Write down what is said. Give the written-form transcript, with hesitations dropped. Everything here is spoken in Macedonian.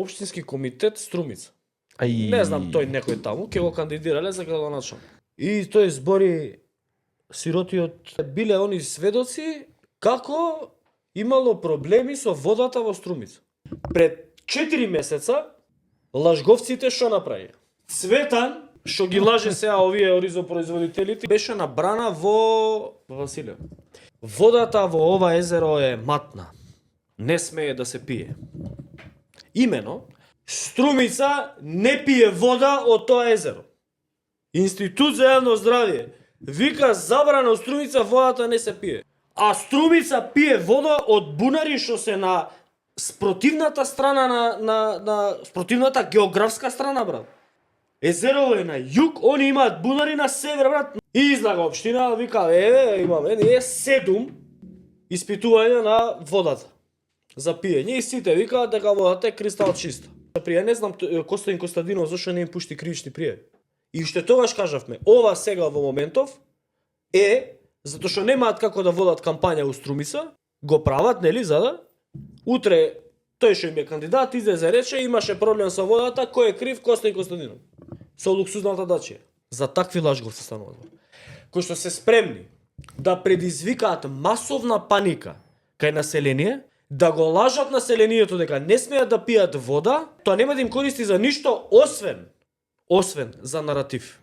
Општински комитет Струмица. Ај. Не знам тој некој таму, ќе го кандидирале за градоначалник. И тој збори сиротиот, биле они сведоци како имало проблеми со водата во Струмица. Пред 4 месеца лажговците што направи? Цветан, што ги лаже сега овие оризопроизводителите, беше набрана во Василе. Водата во ова езеро е матна. Не смее да се пие. Имено, Струмица не пие вода од тоа езеро. Институт за јавно здравје вика забрана од Струмица водата не се пие. А Струмица пие вода од бунари што се на спротивната страна на спротивната географска страна, брат. Езерово е на југ, они имаат бунари на север, брат. И излага општина, вика, имаме, ние 7 испитувања на водата за пиење и сите викаат дека водата е кристал чиста. Прија не знам Костадин Костадинов зашто не им пушти кривични пријави. И уште тогаш кажавме, ова сега во моментов е затоа што немаат како да водат кампања у Струмица, го прават, нели, за да утре тој што им е кандидат излезе рече имаше проблем со водата, кој е крив? Костадин Костадинов. Со луксузната дачија. За такви лажговци станува збор. Кои што се спремни да предизвикаат масовна паника кај население, да го лажат населението дека не смеат да пијат вода, тоа нема да им користи за ништо освен за наратив.